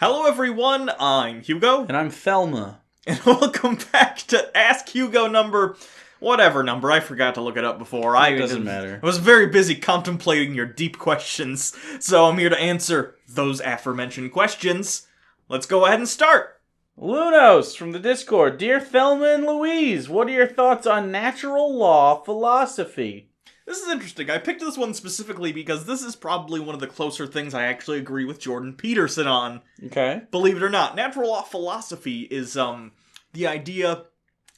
Hello everyone, I'm Hugo. And I'm Thelma. And welcome back to Ask Hugo whatever number, I forgot to look it up before. It doesn't matter. I was very busy contemplating your deep questions, so I'm here to answer those aforementioned questions. Let's go ahead and start. Lunos from the Discord. Dear Thelma and Louise, what are your thoughts on natural law philosophy? This is interesting. I picked this one specifically because this is probably one of the closer things I actually agree with Jordan Peterson on. Okay. Believe it or not, natural law philosophy is the idea.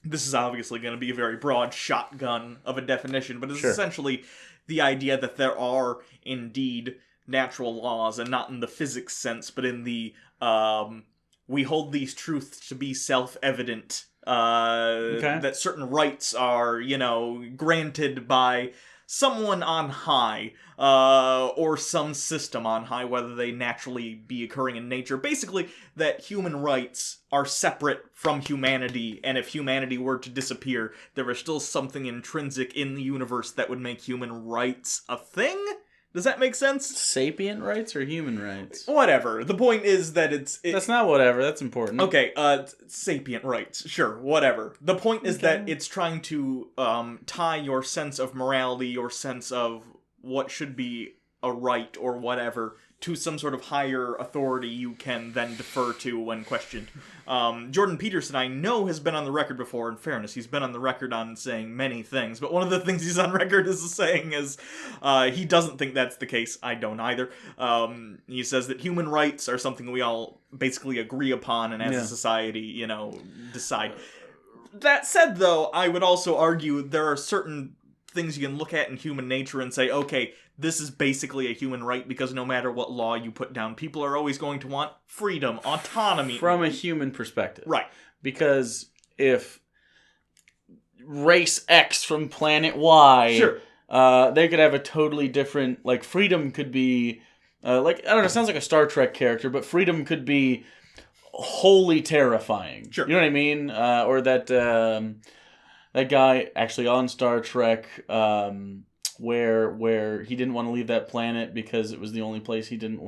This is obviously going to be a very broad shotgun of a definition, but it's essentially the idea that there are indeed natural laws, and not in the physics sense, but in the we hold these truths to be self-evident. That certain rights are, granted by someone on high, or some system on high, whether they naturally be occurring in nature. Basically, that human rights are separate from humanity, and if humanity were to disappear, there is still something intrinsic in the universe that would make human rights a thing? Does that make sense? Sapient rights or human rights? Whatever. The point is that That's not whatever, that's important. Okay, sapient rights. Sure, whatever. The point is that it's trying to tie your sense of morality, your sense of what should be a right or whatever, to some sort of higher authority you can then defer to when questioned. Jordan Peterson, I know, has been on the record before. In fairness, he's been on the record on saying many things, but one of the things he's on record is saying is he doesn't think that's the case. I don't either. He says that human rights are something we all basically agree upon and as a society, decide. That said, though, I would also argue there are certain things you can look at in human nature and say, okay, this is basically a human right, because no matter what law you put down, people are always going to want freedom, autonomy. From a human perspective. Right. Because if race X from planet Y, they could have a totally different, freedom could be, I don't know, it sounds like a Star Trek character, but freedom could be wholly terrifying. Sure. You know what I mean? Or that guy actually on Star Trek, where he didn't want to leave that planet because it was the only place he didn't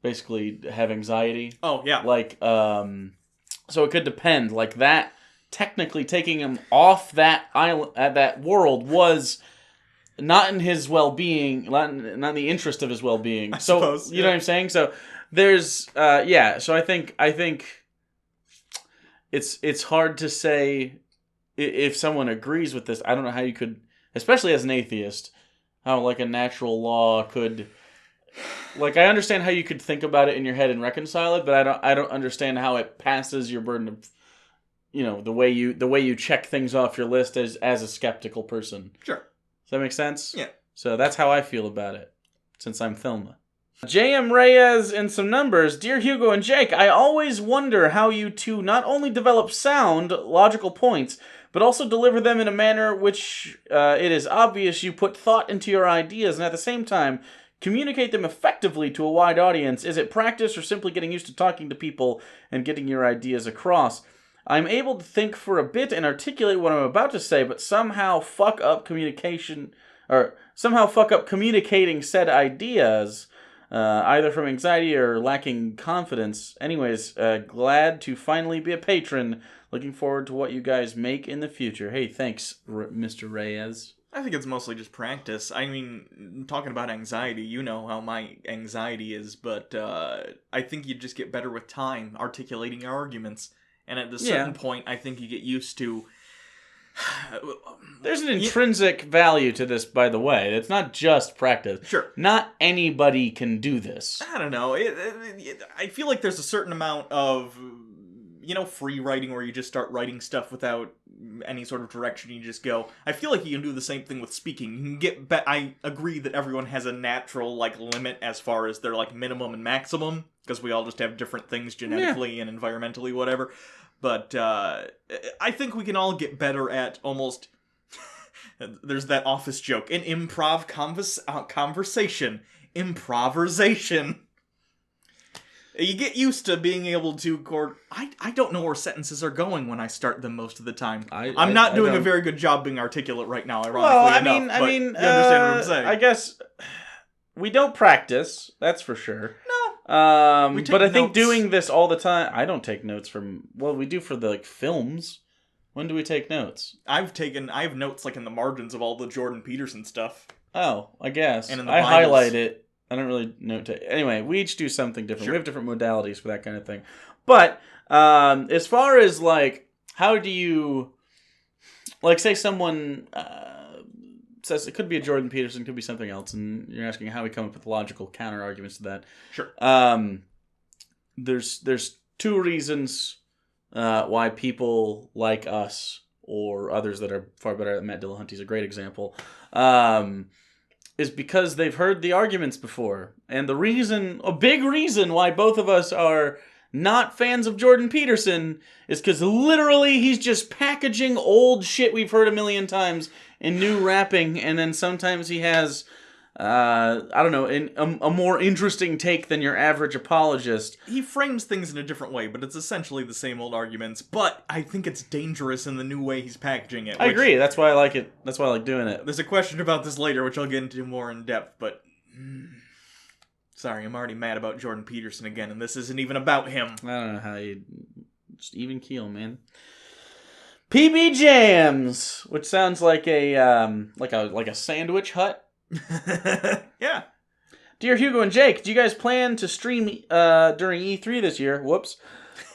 basically have anxiety. Oh, yeah. So it could depend. That, technically taking him off that island, that world, was not in his well-being, not in the interest of his well-being. I suppose, you know what I'm saying? So there's, so I think it's hard to say if someone agrees with this. I don't know how you could, especially as an atheist, how a natural law could, I understand how you could think about it in your head and reconcile it, but I don't understand how it passes your burden of, the way you check things off your list as a skeptical person. Sure. Does that make sense? Yeah. So that's how I feel about it, since I'm Thelma. J.M. Reyes in some numbers. Dear Hugo and Jake, I always wonder how you two not only develop sound, logical points, but also deliver them in a manner which it is obvious you put thought into your ideas, and at the same time communicate them effectively to a wide audience. Is it practice or simply getting used to talking to people and getting your ideas across? I'm able to think for a bit and articulate what I'm about to say, but somehow fuck up communicating said ideas, either from anxiety or lacking confidence. Anyways, glad to finally be a patron. Looking forward to what you guys make in the future. Hey, thanks, Mr. Reyes. I think it's mostly just practice. I mean, talking about anxiety, you know how my anxiety is, but I think you just get better with time articulating your arguments. And at a certain point, I think you get used to... There's an intrinsic value to this, by the way. It's not just practice. Sure. Not anybody can do this. I don't know. I feel like there's a certain amount of, free writing where you just start writing stuff without any sort of direction. You just go. I feel like you can do the same thing with speaking. You can get... I agree that everyone has a natural, limit as far as their, minimum and maximum, because we all just have different things genetically and environmentally, whatever. But I think we can all get better at almost... There's that office joke. An improv conversation. Improvisation. You get used to being able to... I don't know where sentences are going when I start them most of the time. I'm not doing a very good job being articulate right now, ironically enough. You understand what I'm saying. I guess we don't practice, that's for sure. No. But I think notes. doing this all the time, I don't take notes from. Well, we do for the films. When do we take notes? I have notes like in the margins of all the Jordan Peterson stuff. Oh, I guess. And in the I Bibles. highlight it. I don't really note take. Anyway, we each do something different. Sure. We have different modalities for that kind of thing. But as far as like, how do you, like, say someone says it could be a Jordan Peterson, could be something else, and you're asking how we come up with logical counter arguments to that. Sure. There's two reasons why people like us or others that are far better. Matt Dillahunty's a great example. Is because they've heard the arguments before. And a big reason why both of us are not fans of Jordan Peterson is because literally he's just packaging old shit we've heard a million times in new rapping, and then sometimes he has, I don't know, a more interesting take than your average apologist. He frames things in a different way, but it's essentially the same old arguments, but I think it's dangerous in the new way he's packaging it. I agree, that's why I like it. That's why I like doing it. There's a question about this later, which I'll get into more in depth, but... Sorry, I'm already mad about Jordan Peterson again, and this isn't even about him. I don't know how you... Just even keel, man. PB Jams, which sounds like a sandwich hut. Yeah. Dear Hugo and Jake, do you guys plan to stream during E3 this year? Whoops.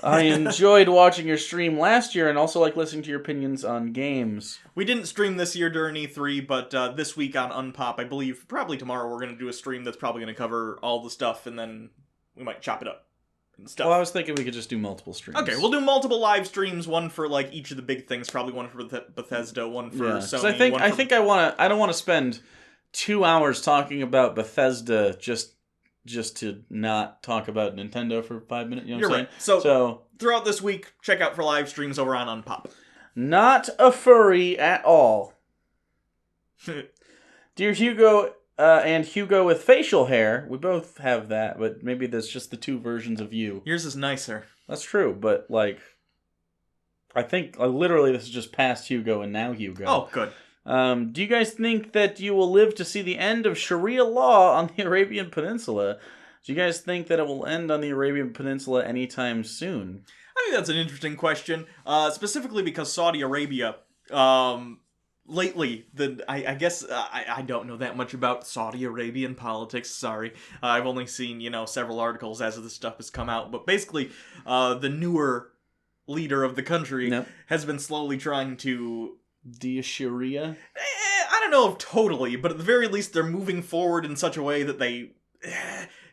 I enjoyed watching your stream last year and also like listening to your opinions on games. We didn't stream this year during E3, but this week on Unpop, I believe, probably tomorrow, we're going to do a stream that's probably going to cover all the stuff, and then we might chop it up and stuff. Well, I was thinking we could just do multiple streams. Okay, we'll do multiple live streams, one for like each of the big things, probably one for Bethesda, one for Sony. I don't want to spend 2 hours talking about Bethesda just to not talk about Nintendo for 5 minutes. You know what I'm saying? Right. So throughout this week, check out for live streams over on Unpop. Not a furry at all. Dear Hugo and Hugo with facial hair, we both have that, but maybe there's just the two versions of you. Yours is nicer. That's true, but like, I think literally this is just past Hugo and now Hugo. Oh, good. Do you guys think that you will live to see the end of Sharia law on the Arabian Peninsula? Do you guys think that it will end on the Arabian Peninsula anytime soon? I think that's an interesting question, specifically because Saudi Arabia, lately, I guess I don't know that much about Saudi Arabian politics, sorry. I've only seen, several articles as this stuff has come out, but basically, the newer leader of the country has been slowly trying to... Sharia? I don't know if totally, but at the very least they're moving forward in such a way that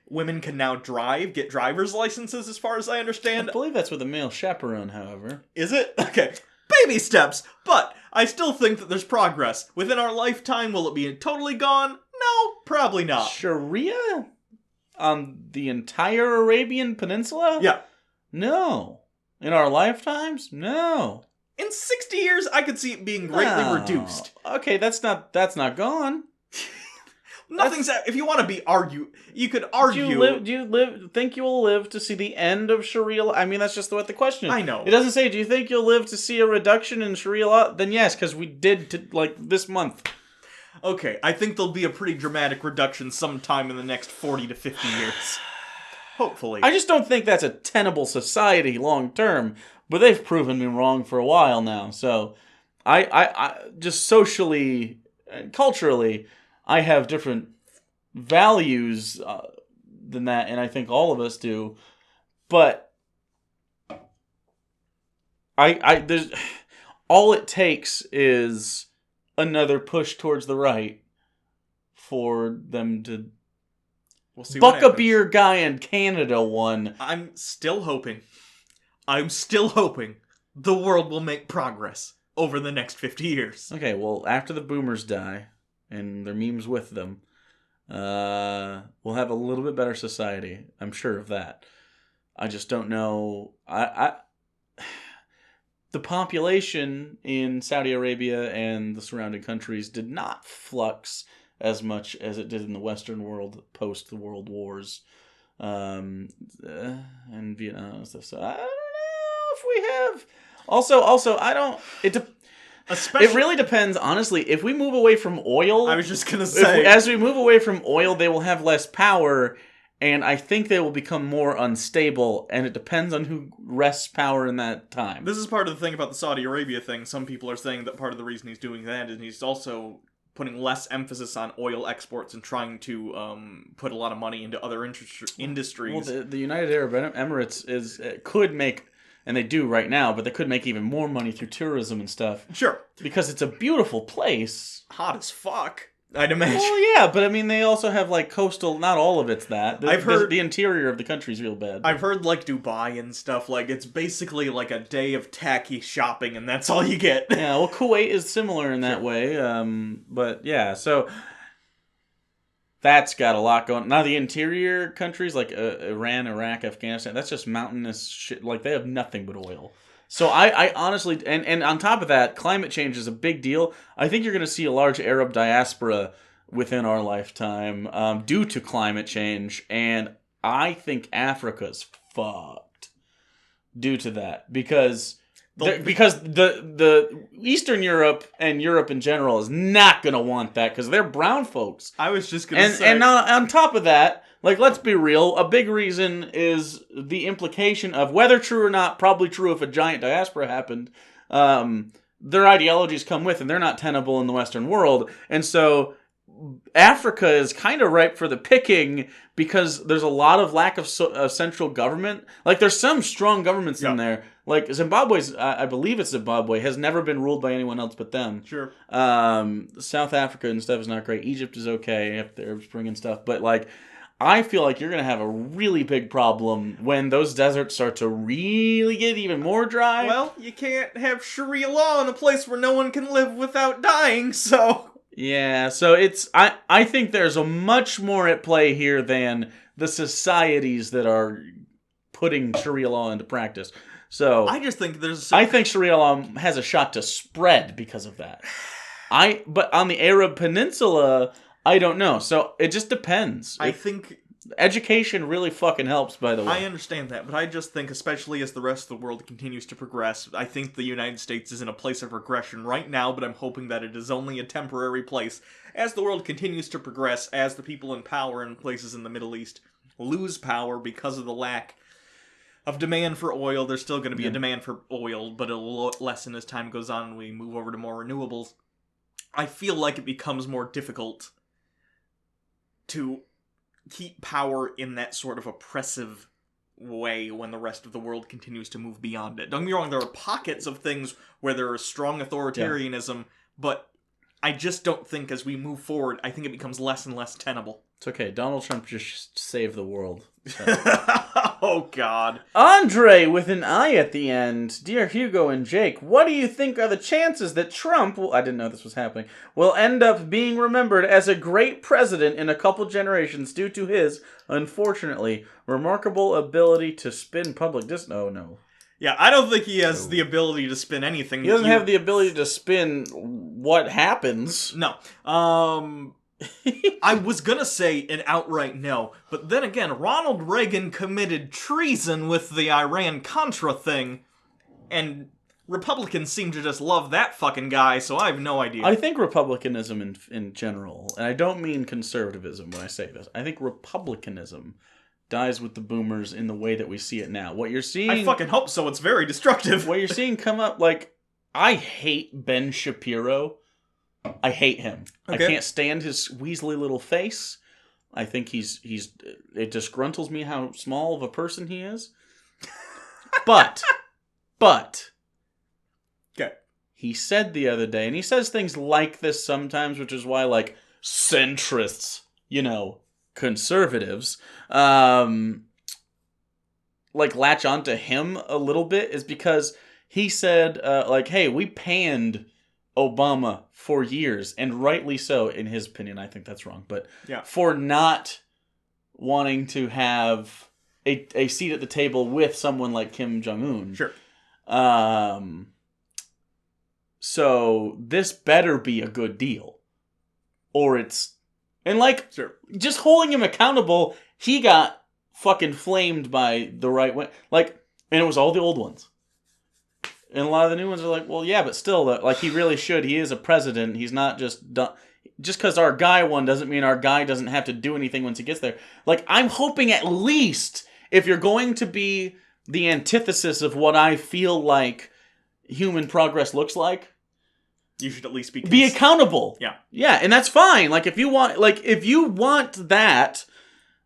women can now get driver's licenses, as far as I understand. I believe that's with a male chaperone, however. Is it? Okay. Baby steps, but I still think that there's progress. Within our lifetime, will it be totally gone? No, probably not. Sharia? On the entire Arabian Peninsula? Yeah. No. In our lifetimes? No. In 60 years, I could see it being greatly reduced. Okay, that's not gone. If you want to you could argue. Do you think you will live to see the end of Sharia law? I mean, that's just what the question is. I know. It doesn't say, do you think you'll live to see a reduction in Sharia law? Then yes, because we did, this month. Okay, I think there'll be a pretty dramatic reduction sometime in the next 40 to 50 years. Hopefully. I just don't think that's a tenable society long term. But they've proven me wrong for a while now. So, I just socially and culturally, I have different values than that, and I think all of us do. But there's all it takes is another push towards the right for them to. We'll see. Buck a beer guy in Canada won. I'm still hoping the world will make progress over the next 50 years. Okay, well, after the boomers die, and their memes with them, we'll have a little bit better society. I'm sure of that. I just don't know. The population in Saudi Arabia and the surrounding countries did not flux as much as it did in the Western world post the World Wars and Vietnam and stuff. So I don't know if we have. Also, I don't. It really depends, honestly. If we move away from oil, I was just gonna say, as we move away from oil, they will have less power, And I think they will become more unstable, and it depends on who wrests power in that time. This is part of the thing about the Saudi Arabia thing. Some people are saying that part of the reason he's doing that is he's also putting less emphasis on oil exports and trying to put a lot of money into other industries. Well, the United Arab Emirates could make, and they do right now, but they could make even more money through tourism and stuff. Sure. Because it's a beautiful place. Hot as fuck, I'd imagine. Well, yeah, but I mean, they also have, like, coastal... Not all of it's that. I've heard... The interior of the country's real bad. I've heard, like, Dubai and stuff, like, it's basically like a day of tacky shopping, and that's all you get. Yeah, well, Kuwait is similar in that way, but, yeah, so... That's got a lot going... Now, the interior countries, like Iran, Iraq, Afghanistan, that's just mountainous shit. Like, they have nothing but oil. So I honestly, and on top of that, climate change is a big deal. I think you're going to see a large Arab diaspora within our lifetime due to climate change, and I think Africa's fucked due to that because the Eastern Europe and Europe in general is not going to want that because they're brown folks. I was just going to say, and on top of that. Like, let's be real, a big reason is the implication of, whether true or not, probably true if a giant diaspora happened, their ideologies come with, and they're not tenable in the Western world. And so Africa is kind of ripe for the picking because there's a lot of lack of central government. Like, there's some strong governments in there. Like, Zimbabwe's, I believe it's Zimbabwe, has never been ruled by anyone else but them. Sure. South Africa and stuff is not great. Egypt is okay if they're bringing stuff. But, like... I feel like you're going to have a really big problem when those deserts start to really get even more dry. Well, you can't have Sharia law in a place where no one can live without dying, so... Yeah, so it's... I think there's a much more at play here than the societies that are putting Sharia law into practice. So... I just think there's... I think Sharia law has a shot to spread because of that. But on the Arab Peninsula... I don't know. So it just depends. I think education really fucking helps, by the way. I understand that, but I just think, especially as the rest of the world continues to progress, I think the United States is in a place of regression right now, but I'm hoping that it is only a temporary place. As the world continues to progress, as the people in power in places in the Middle East lose power because of the lack of demand for oil, there's still going to be a demand for oil, but it'll lessen as time goes on and we move over to more renewables. I feel like it becomes more difficult to keep power in that sort of oppressive way when the rest of the world continues to move beyond it. Don't get me wrong, there are pockets of things where there is strong authoritarianism, but I just don't think as we move forward, I think it becomes less and less tenable. It's okay. Donald Trump just saved the world. So. Oh, God. Andre with an I at the end. Dear Hugo and Jake, what do you think are the chances that Trump, I didn't know this was happening, will end up being remembered as a great president in a couple generations due to his, unfortunately, remarkable ability to spin public Oh, no. Yeah, I don't think he has the ability to spin anything. He doesn't have the ability to spin what happens. No. I was gonna say an outright no, but then again, Ronald Reagan committed treason with the Iran-Contra thing, and Republicans seem to just love that fucking guy, so I have no idea. I think republicanism in general, and I don't mean conservatism when I say this, I think republicanism dies with the boomers in the way that we see it now. What you're seeing... I fucking hope so, it's very destructive. What you're seeing come up, like, I hate Ben Shapiro. I hate him. Okay. I can't stand his weaselly little face. I think it disgruntles me how small of a person he is. But okay. He said the other day, and he says things like this sometimes, which is why, like, centrists, conservatives, like, latch onto him a little bit, is because he said, hey, we panned Obama for years, and rightly so, in his opinion. I think that's wrong, but for not wanting to have a seat at the table with someone like Kim Jong-un. Sure. So this better be a good deal, or it's... And, like, sure. Just holding him accountable, he got fucking flamed by the right wing. Like, and it was all the old ones. And a lot of the new ones are like, well, yeah, but still, like, he really should. He is a president. He's not just done. just because our guy won doesn't mean our guy doesn't have to do anything once he gets there. Like, I'm hoping at least, if you're going to be the antithesis of what I feel like human progress looks like, you should at least be accountable. Yeah, and that's fine. Like, if you want that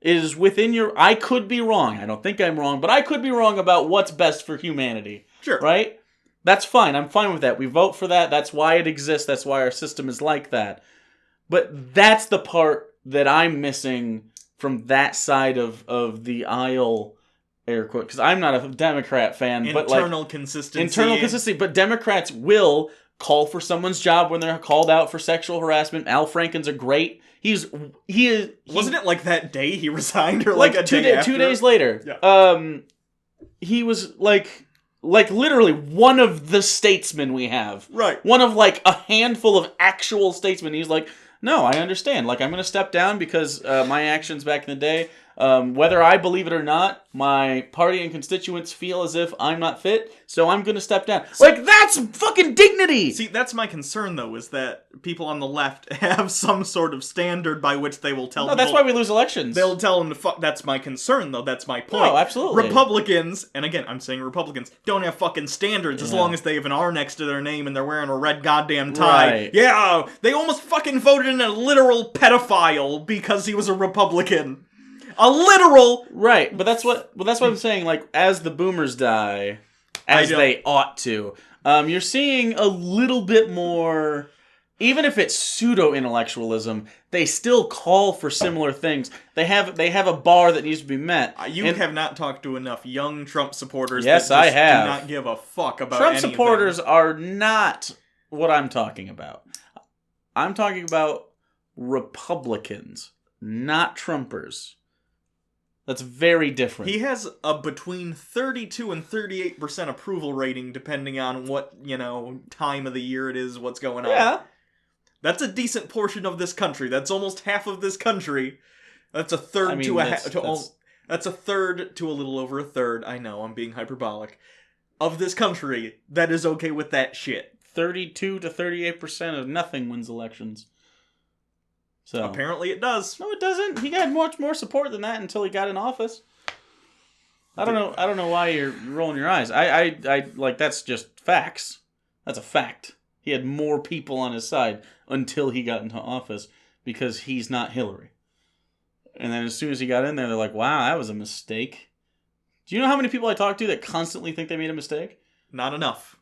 is within your... I could be wrong. I don't think I'm wrong, but I could be wrong about what's best for humanity. Sure. Right? That's fine. I'm fine with that. We vote for that. That's why it exists. That's why our system is like that. But that's the part that I'm missing from that side of the aisle, air quote, because I'm not a Democrat fan. Internal consistency. Internal consistency. But Democrats will call for someone's job when they're called out for sexual harassment. Al Franken's a great... Wasn't it like that day he resigned, or like a day after? 2 days later. Yeah. He was like literally one of the statesmen we have. Right. One of like a handful of actual statesmen. He's like, no, I understand. Like, I'm going to step down because my actions back in the day, whether I believe it or not, my party and constituents feel as if I'm not fit, so I'm going to step down. Like, that's fucking dignity! See, that's my concern, though, is that people on the left have some sort of standard by which they will tell people... No, that's why we lose elections. They'll tell them to fuck... That's my concern, though. That's my point. No, absolutely. Republicans, and again, I'm saying Republicans, don't have fucking standards as long as they have an R next to their name and they're wearing a red goddamn tie. Right. Yeah, they almost fucking voted in a literal pedophile because he was a Republican. A literal... Right, but that's what I'm saying, like, as the boomers die, as they ought to, you're seeing a little bit more, even if it's pseudo-intellectualism, they still call for similar things. They have a bar that needs to be met. You have not talked to enough young Trump supporters that I have. Do not give a fuck about Trump supporters are not what I'm talking about. I'm talking about Republicans, not Trumpers. That's very different. He has a between 32 and 38% approval rating, depending on what, time of the year it is, what's going on. Yeah. That's a decent portion of this country. That's almost half of this country. That's a third to a half. That's a third to a little over a third. I know, I'm being hyperbolic. Of this country that is okay with that shit. 32 to 38% of nothing wins elections. So apparently it does. No, it doesn't. He got much more support than that until he got in office. I don't know why you're rolling your eyes. I like, that's just facts. That's a fact. He had more people on his side until he got into office because he's not Hillary. And then as soon as he got in there, they're like, wow, that was a mistake. Do you know how many people I talk to that constantly think they made a mistake? Not enough.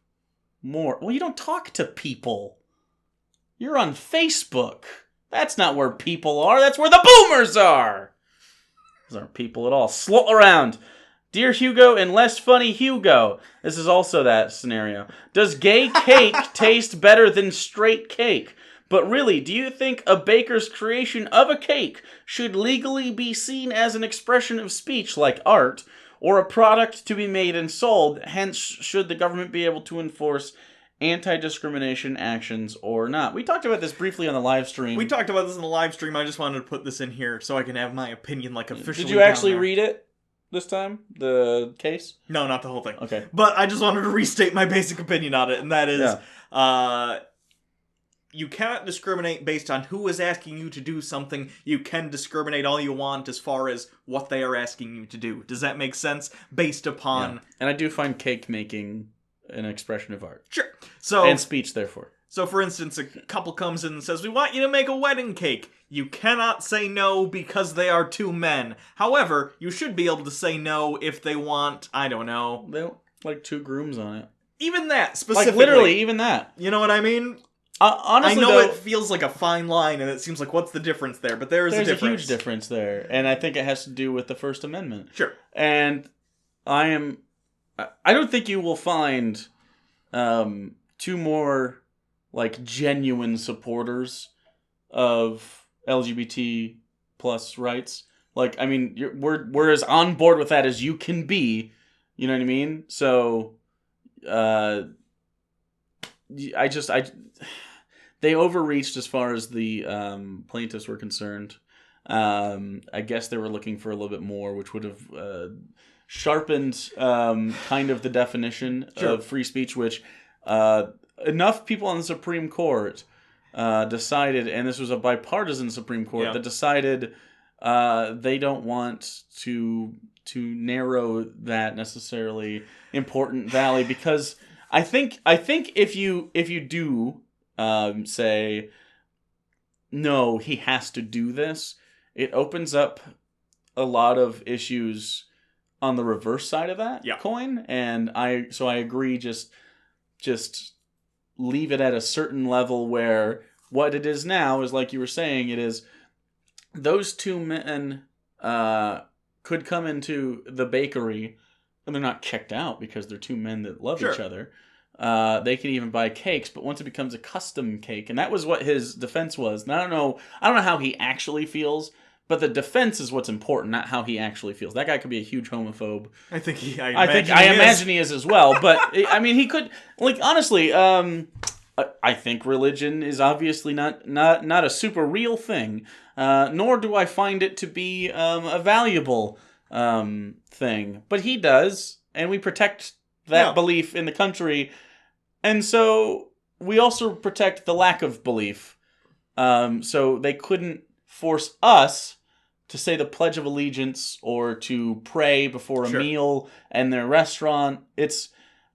More. Well, you don't talk to people. You're on Facebook. That's not where people are. That's where the boomers are. Those aren't people at all. Slow around. Dear Hugo and less funny Hugo. This is also that scenario. Does gay cake taste better than straight cake? But really, do you think a baker's creation of a cake should legally be seen as an expression of speech like art, or a product to be made and sold? Hence, should the government be able to enforce anti-discrimination actions or not? We talked about this briefly on the live stream. We talked about this in the live stream. I just wanted to put this in here so I can have my opinion officially. Did you actually read it this time? The case? No, not the whole thing. Okay. But I just wanted to restate my basic opinion on it, and that is, you cannot discriminate based on who is asking you to do something. You can discriminate all you want as far as what they are asking you to do. Does that make sense? Based upon... Yeah. And I do find cake making an expression of art. Sure. And speech, therefore. So, for instance, a couple comes in and says, we want you to make a wedding cake. You cannot say no because they are two men. However, you should be able to say no if they want, I don't know. They want, like, two grooms on it. Even that, specifically. Like, literally, even that. You know what I mean? Honestly, I know it feels like a fine line, and it seems like, what's the difference there? But there's a difference. There's a huge difference there. And I think it has to do with the First Amendment. Sure. And I don't think you will find... two more, like, genuine supporters of LGBT plus rights. Like, I mean, we're as on board with that as you can be. You know what I mean? So, they overreached as far as the plaintiffs were concerned. I guess they were looking for a little bit more, which would have sharpened kind of the definition of free speech, which enough people on the Supreme Court decided, and this was a bipartisan Supreme Court that decided they don't want to narrow that necessarily important valley, because I think if you do say no, he has to do this, it opens up a lot of issues on the reverse side of that coin, and I agree. Just leave it at a certain level where what it is now is, like you were saying, it is those two men could come into the bakery and they're not kicked out because they're two men that love each other. They can even buy cakes, but once it becomes a custom cake, and that was what his defense was. And I don't know how he actually feels, but the defense is what's important, not how he actually feels. That guy could be a huge homophobe. I imagine he is as well. But I mean, he could, like, honestly. I think religion is obviously not a super real thing, nor do I find it to be a valuable thing. But he does, and we protect that belief in the country, and so we also protect the lack of belief. So they couldn't force us to say the Pledge of Allegiance or to pray before a meal in their restaurant. It's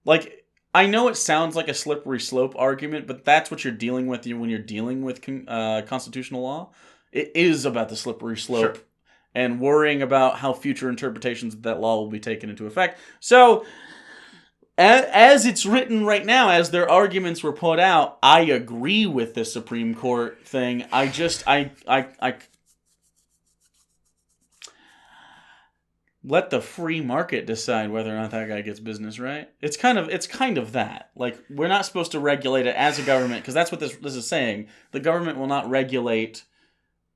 like, I know it sounds like a slippery slope argument, but that's what you're dealing with when you're dealing with constitutional law. It is about the slippery slope and worrying about how future interpretations of that law will be taken into effect. So, as it's written right now, as their arguments were put out, I agree with the Supreme Court thing. I let the free market decide whether or not that guy gets business, right? It's kind of that. Like, we're not supposed to regulate it as a government, because that's what this is saying. The government will not regulate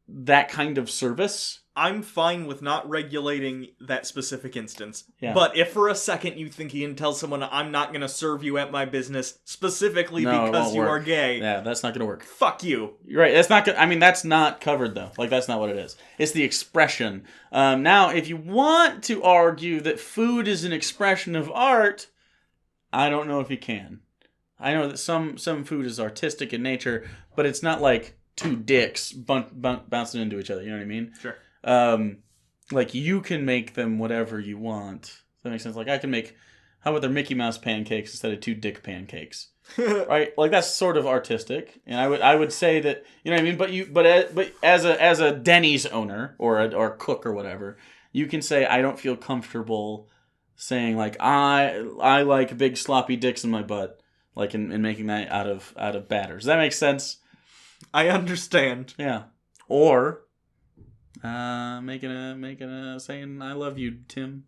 that kind of service. I'm fine with not regulating that specific instance. Yeah. But if for a second you think you can tell someone, I'm not going to serve you at my business specifically because you are gay. Yeah, that's not going to work. Fuck you. You're right. That's not. I mean, that's not covered though. Like, that's not what it is. It's the expression. Now, if you want to argue that food is an expression of art, I don't know if you can. I know that some food is artistic in nature, but it's not like two dicks bouncing into each other. You know what I mean? Sure. Like, you can make them whatever you want. Does that make sense? Like, I can make, how about their Mickey Mouse pancakes instead of two dick pancakes? Right? Like, that's sort of artistic, and I would say that, you know what I mean. But as a Denny's owner or a cook or whatever, you can say, I don't feel comfortable saying, like, I like big sloppy dicks in my butt, like, in making that out of batter. Does that make sense? I understand. Yeah. Or making a saying I love you, Tim.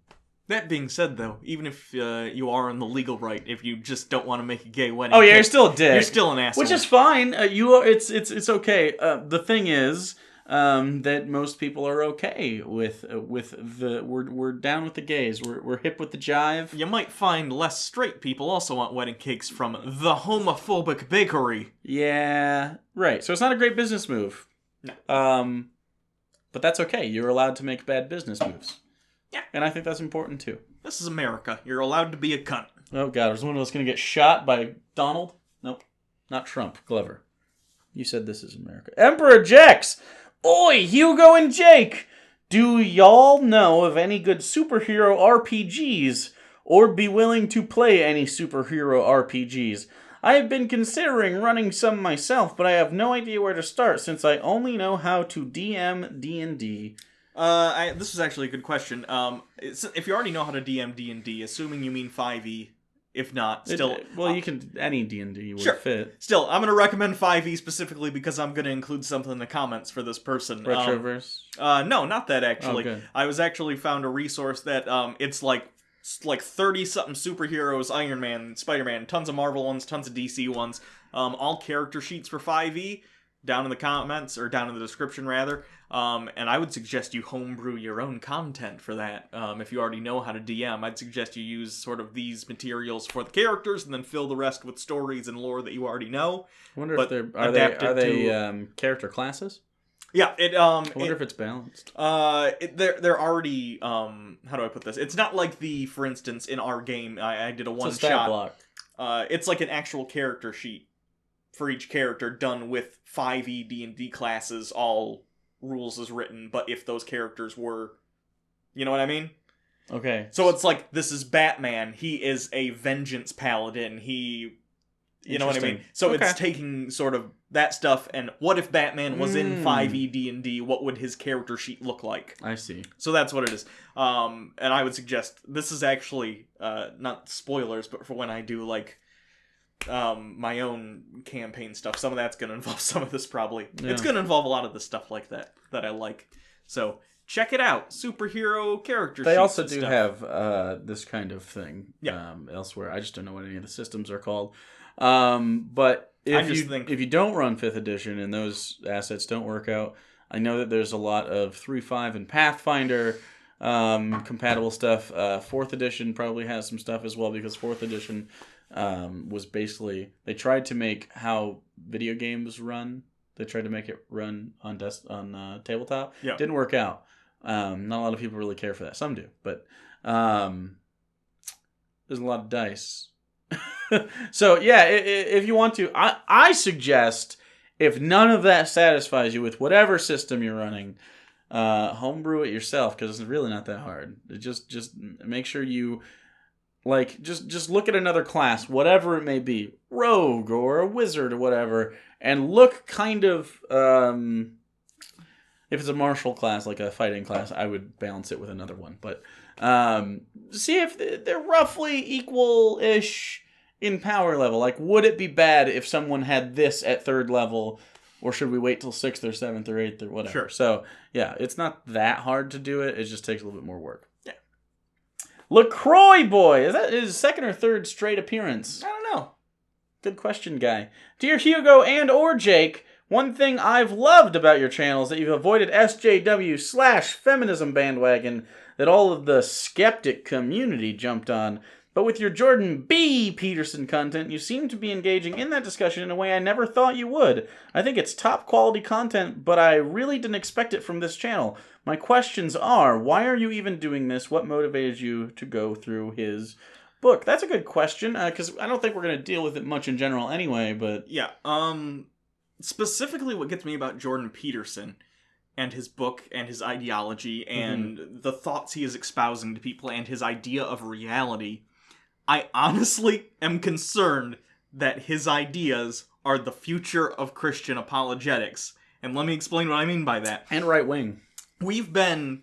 That being said, though, even if you are in the legal right, if you just don't want to make a gay wedding, oh yeah, you're still a dick. You're still an asshole, which is fine. It's okay. The thing is that most people are okay with the we're down with the gays. We're hip with the jive. You might find less straight people also want wedding cakes from the homophobic bakery. Yeah, right. So it's not a great business move. No. But that's okay. You're allowed to make bad business moves. Yeah. And I think that's important, too. This is America. You're allowed to be a cunt. Oh, God. Is one of us going to get shot by Donald? Nope. Not Trump. Glover. You said this is America. Emperor Jex! Oi, Hugo and Jake! Do y'all know of any good superhero RPGs? Or be willing to play any superhero RPGs? I have been considering running some myself, but I have no idea where to start since I only know how to DM D&D. This is actually a good question. If you already know how to DM D&D, assuming you mean 5e, if not, still... you can... Any D&D would sure. fit. Still, I'm going to recommend 5e specifically because I'm going to include something in the comments for this person. Retroverse? No, not that, actually. Oh, good. I was actually found a resource that, it's like 30-something superheroes, Iron Man, Spider-Man, tons of Marvel ones, tons of DC ones, all character sheets for 5e, down in the comments, or down in the description, rather. And I would suggest you homebrew your own content for that. If you already know how to DM, I'd suggest you use sort of these materials for the characters, and then fill the rest with stories and lore that you already know. I wonder if they character classes? Yeah, I wonder if it's balanced. They're already, how do I put this? It's not like for instance, in our game, I did a one-shot. Block. It's like an actual character sheet. for each character done with 5e D&D classes, all rules as written, but if those characters were... You know what I mean? Okay. So it's like, this is Batman. He is a vengeance paladin. You know what I mean? So it's taking sort of that stuff, and what if Batman was in 5e D&D? What would his character sheet look like? I see. So that's what it is. And I would suggest, this is actually, not spoilers, but for when I do, like, my own campaign stuff, some of that's going to involve some of this probably. Yeah. It's going to involve a lot of the stuff like that I like. So... check it out. Superhero character sheets. They also do have this kind of thing elsewhere. I just don't know what any of the systems are called. But if you don't run 5th edition and those assets don't work out, I know that there's a lot of 3.5 and Pathfinder compatible stuff. 4th edition probably has some stuff as well, because 4th edition was basically... They tried to make how video games run. They tried to make it run on tabletop. Yeah. Didn't work out. Not a lot of people really care for that. Some do, but there's a lot of dice. So yeah, if you want to, I suggest, if none of that satisfies you with whatever system you're running, homebrew it yourself, because it's really not that hard. Just make sure you just look at another class, whatever it may be, rogue or a wizard or whatever, and look kind of. If it's a martial class, like a fighting class, I would balance it with another one. But see if they're roughly equal-ish in power level. Like, would it be bad if someone had this at 3rd level, or should we wait till 6th or 7th or 8th or whatever? Sure. So, yeah, it's not that hard to do it. It just takes a little bit more work. Yeah. LaCroix Boy! Is that his 2nd or 3rd straight appearance? I don't know. Good question, guy. Dear Hugo and or Jake... One thing I've loved about your channel is that you've avoided SJW/feminism bandwagon that all of the skeptic community jumped on. But with your Jordan B. Peterson content, you seem to be engaging in that discussion in a way I never thought you would. I think it's top quality content, but I really didn't expect it from this channel. My questions are, why are you even doing this? What motivated you to go through his book? That's a good question, because I don't think we're going to deal with it much in general anyway, but... Yeah, specifically what gets me about Jordan Peterson and his book and his ideology and the thoughts he is espousing to people and his idea of reality, I honestly am concerned that his ideas are the future of Christian apologetics. And let me explain what I mean by that. And right wing. We've been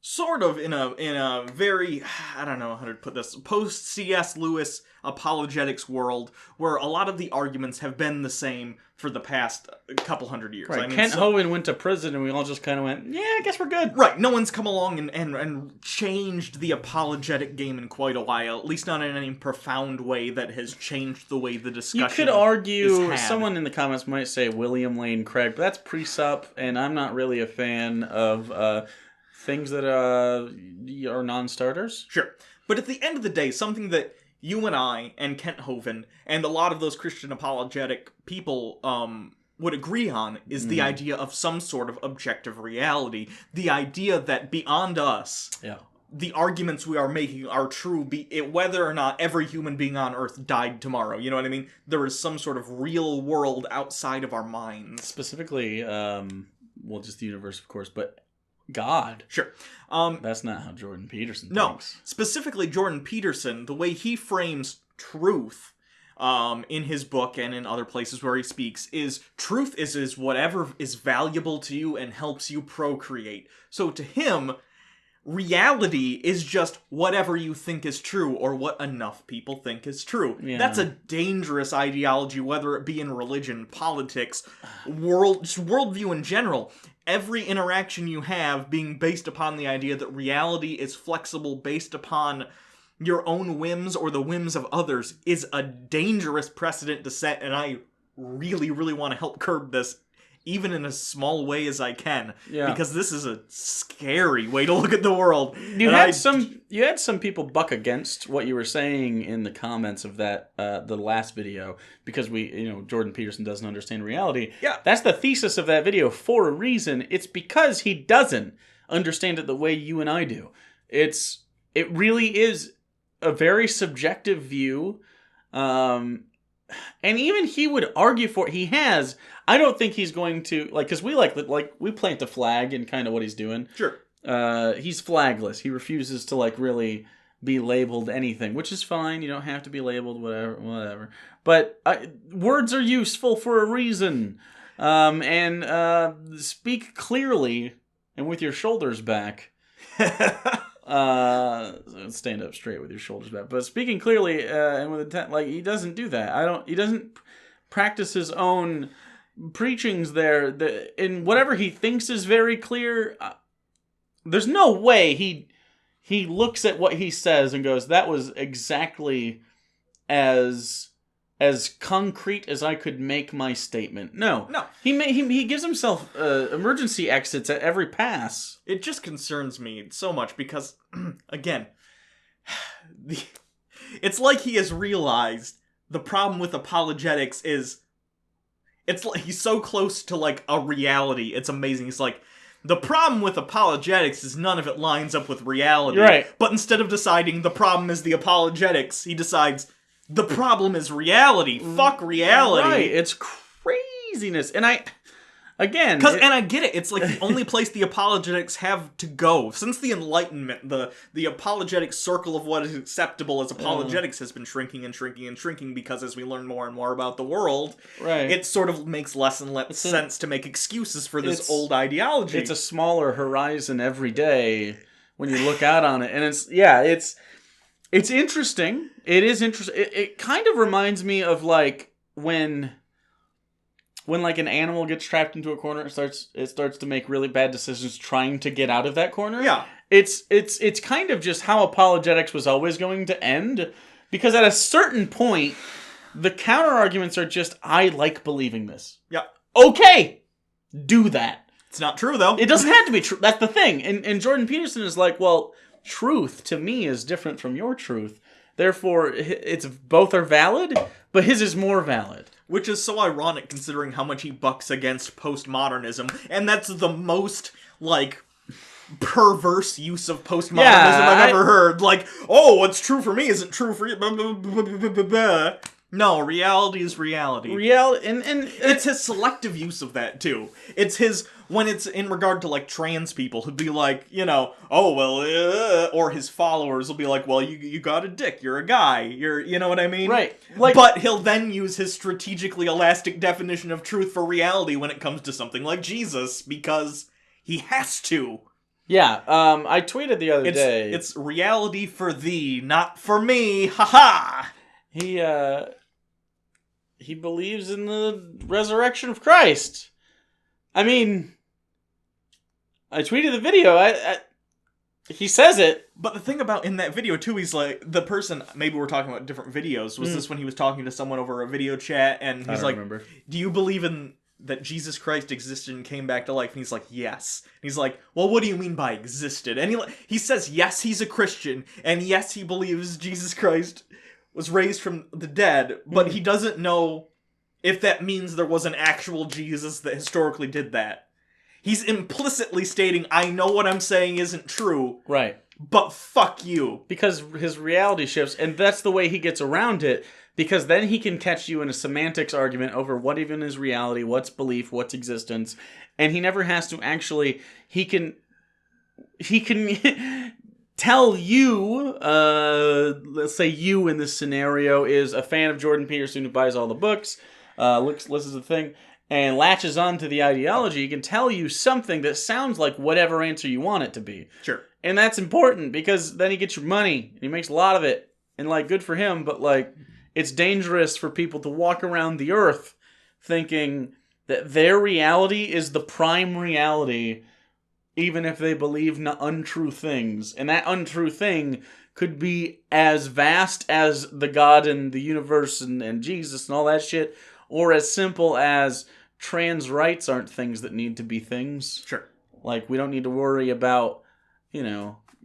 sort of in a very, I don't know how to put this, post C.S. Lewis apologetics world where a lot of the arguments have been the same for the past couple hundred years. Right. I mean, Kent Hovind went to prison and we all just kind of went, yeah, I guess we're good. Right. No one's come along and changed the apologetic game in quite a while, at least not in any profound way that has changed the way the discussion is had. You could argue, someone in the comments might say William Lane Craig, but that's pre-sup, and I'm not really a fan of things that are non-starters. Sure. But at the end of the day, something that you and I and Kent Hovind and a lot of those Christian apologetic people would agree on is the idea of some sort of objective reality. The idea that beyond us, the arguments we are making are true, whether or not every human being on Earth died tomorrow. You know what I mean? There is some sort of real world outside of our minds. Specifically, just the universe, of course, but God. Sure. That's not how Jordan Peterson thinks. No. Specifically, Jordan Peterson, the way he frames truth in his book and in other places where he speaks is truth is whatever is valuable to you and helps you procreate. So to him, reality is just whatever you think is true or what enough people think is true. Yeah. That's a dangerous ideology, whether it be in religion, politics, worldview in general. Every interaction you have being based upon the idea that reality is flexible based upon your own whims or the whims of others is a dangerous precedent to set, and I really, really want to help curb this, even in a small way as I can, because this is a scary way to look at the world. You had some people buck against what you were saying in the comments of that the last video, because Jordan Peterson doesn't understand reality. Yeah, that's the thesis of that video for a reason. It's because he doesn't understand it the way you and I do. It really is a very subjective view. And even he would argue for it. He has. I don't think he's going to, like, because we plant the flag in kind of what he's doing. Sure. He's flagless. He refuses to, like, really be labeled anything, which is fine. You don't have to be labeled, whatever. But words are useful for a reason. And speak clearly and with your shoulders back. Stand up straight with your shoulders back. But speaking clearly and with intent, like, he doesn't do that. He doesn't practice his own preachings there. In whatever he thinks is very clear, there's no way he looks at what he says and goes, that was exactly as concrete as I could make my statement. No. He gives himself emergency exits at every pass. It just concerns me so much because, again, it's like he has realized the problem with apologetics is, it's like he's so close to, like, a reality. It's amazing. He's like, the problem with apologetics is none of it lines up with reality. Right. But instead of deciding the problem is the apologetics, he decides the problem is reality. Fuck reality. Right. It's craziness. And I get it. It's like the only place the apologetics have to go. Since the Enlightenment, the apologetic circle of what is acceptable as apologetics has been shrinking and shrinking and shrinking because as we learn more and more about the world, right, it sort of makes less and less sense to make excuses for this old ideology. It's a smaller horizon every day when you look out on it. And it's interesting. It is interesting. It kind of reminds me of, like, when like an animal gets trapped into a corner, it starts to make really bad decisions trying to get out of that corner. Yeah. It's kind of just how apologetics was always going to end, because at a certain point, the counter arguments are just, I like believing this. Yeah. Okay, do that. It's not true though. It doesn't have to be true. That's the thing. And Jordan Peterson is like, well, truth to me is different from your truth. Therefore, it's both are valid, but his is more valid. Which is so ironic considering how much he bucks against postmodernism. And that's the most, like, perverse use of postmodernism I've ever heard. Like, oh, what's true for me isn't true for you. No, reality is reality. And it's his selective use of that, too. It's his, when it's in regard to, like, trans people who'd be like, you know, oh, well, or his followers will be like, well, you got a dick, you're a guy, you know what I mean? Right. Like, but he'll then use his strategically elastic definition of truth for reality when it comes to something like Jesus, because he has to. Yeah, I tweeted the other day. It's reality for thee, not for me, haha! He believes in the resurrection of Christ. I mean, I tweeted the video. He says it. But the thing about in that video, too, he's like, the person, maybe we're talking about different videos, was this when he was talking to someone over a video chat, and he's like, remember. Do you believe in that Jesus Christ existed and came back to life? And he's like, yes. And he's like, well, what do you mean by existed? And he says, yes, he's a Christian, and yes, he believes Jesus Christ was raised from the dead, but he doesn't know if that means there was an actual Jesus that historically did that. He's implicitly stating, I know what I'm saying isn't true. Right. But fuck you. Because his reality shifts, and that's the way he gets around it, because then he can catch you in a semantics argument over what even is reality, what's belief, what's existence, and he never has to actually, he can tell you, let's say you in this scenario is a fan of Jordan Peterson who buys all the books, listens to the thing, and latches on to the ideology. He can tell you something that sounds like whatever answer you want it to be. Sure. And that's important, because then he gets your money, and he makes a lot of it, and, like, good for him, but, like, it's dangerous for people to walk around the earth thinking that their reality is the prime reality, even if they believe untrue things. And that untrue thing could be as vast as the God and the universe and Jesus and all that shit, or as simple as trans rights aren't things that need to be things. Sure. Like, we don't need to worry about,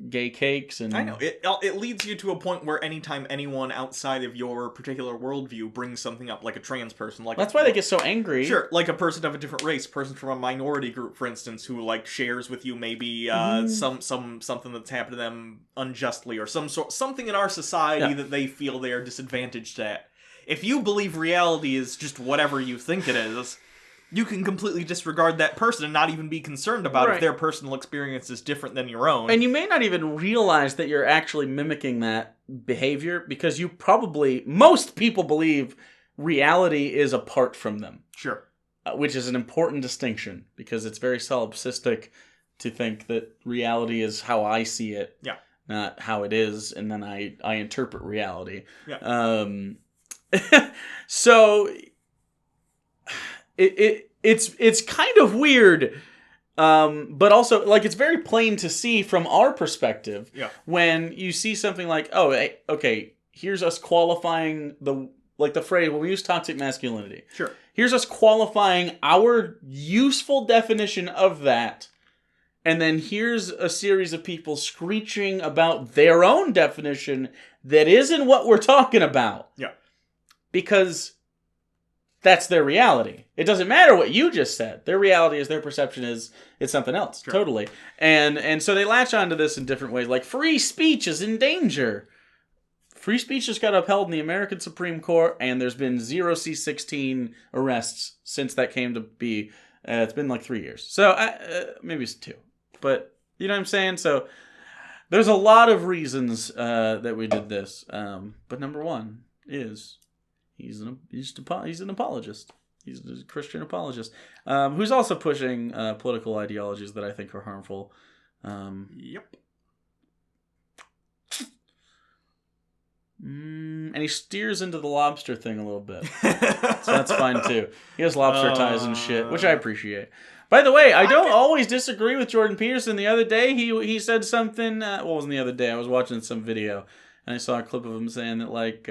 gay cakes and... I know. It leads you to a point where anytime anyone outside of your particular worldview brings something up, like a trans person, like... That's why they get so angry. Sure, like a person of a different race, person from a minority group, for instance, who, like, shares with you maybe something that's happened to them unjustly, or something in our society that they feel they are disadvantaged at. If you believe reality is just whatever you think it is, you can completely disregard that person and not even be concerned about if their personal experience is different than your own. And you may not even realize that you're actually mimicking that behavior because most people believe reality is apart from them. Sure. Which is an important distinction because it's very solipsistic to think that reality is how I see it, not how it is, and then I interpret reality. Yeah. So it's kind of weird, but also like it's very plain to see from our perspective when you see something like, oh, okay, here's us qualifying the phrase when we use toxic masculinity. Sure. Here's us qualifying our useful definition of that. And then here's a series of people screeching about their own definition that isn't what we're talking about. Yeah. Because that's their reality. It doesn't matter what you just said. Their reality is, their perception is, it's something else. Sure. Totally. And so they latch onto this in different ways. Like, free speech is in danger. Free speech just got upheld in the American Supreme Court, and there's been 0 C-16 arrests since that came to be. It's been like 3 years. So maybe it's 2. But you know what I'm saying? So there's a lot of reasons that we did this. But number one is he's an apologist. He's a Christian apologist who's also pushing political ideologies that I think are harmful. Yep. And he steers into the lobster thing a little bit. So that's fine too. He has lobster ties and shit, which I appreciate. By the way, I don't always disagree with Jordan Peterson. The other day, he said something... what wasn't the other day? I was watching some video, and I saw a clip of him saying that, like...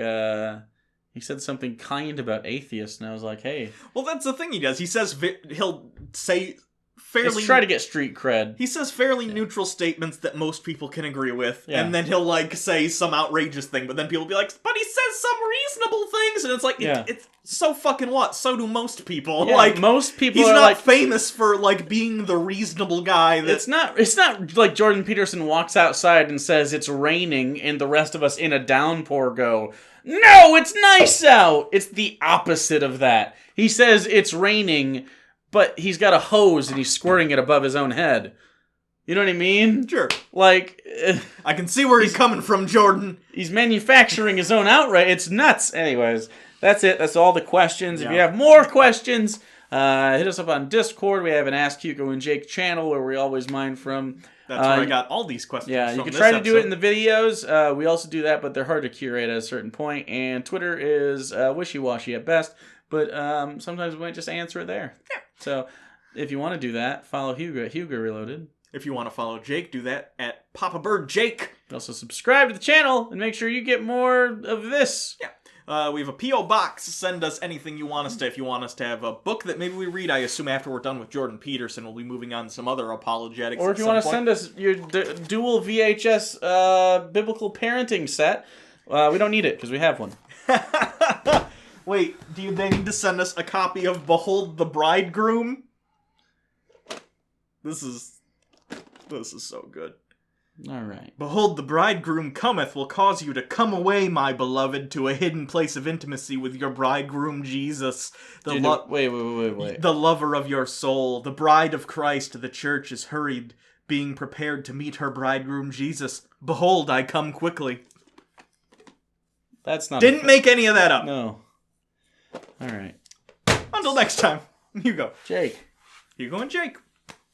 he said something kind about atheists, and I was like, hey... Well, that's the thing he does. He says... he'll say... fairly try to get street cred. He says fairly neutral statements that most people can agree with, and then he'll like say some outrageous thing, but then people will be like, but he says some reasonable things, and it's like, it's so fucking what? So do most people. Yeah, like most people he's are not like famous for like being the reasonable guy. That... It's not like Jordan Peterson walks outside and says it's raining, and the rest of us in a downpour go, no, it's nice out. It's the opposite of that. He says it's raining, but he's got a hose and he's squirting it above his own head. You know what I mean? Sure. Like... I can see where he's coming from, Jordan. He's manufacturing his own outright. It's nuts. Anyways, that's it. That's all the questions. If you have more questions, hit us up on Discord. We have an Ask Hugo and Jake channel where we always mine from. That's where I got all these questions from. You can try to do it in the videos. We also do that, but they're hard to curate at a certain point. And Twitter is wishy-washy at best. But sometimes we might just answer it there. Yeah. So, if you want to do that, follow Hugo at Hugo Reloaded. If you want to follow Jake, do that at Papa Bird Jake. Also, subscribe to the channel and make sure you get more of this. Yeah. We have a P.O. Box. Send us anything you want us to. If you want us to have a book that maybe we read, I assume after we're done with Jordan Peterson, we'll be moving on to some other apologetics. Or if you want to send us your dual VHS biblical parenting set, we don't need it because we have one. Wait, do they need to send us a copy of Behold the Bridegroom? This is so good. All right. Behold the bridegroom cometh will cause you to come away, my beloved, to a hidden place of intimacy with your bridegroom Jesus. Wait. The lover of your soul, the bride of Christ, the church is hurried, being prepared to meet her bridegroom Jesus. Behold, I come quickly. That's not... Didn't make any of that up. No. All right. Until next time, Hugo. Jake. Hugo and Jake.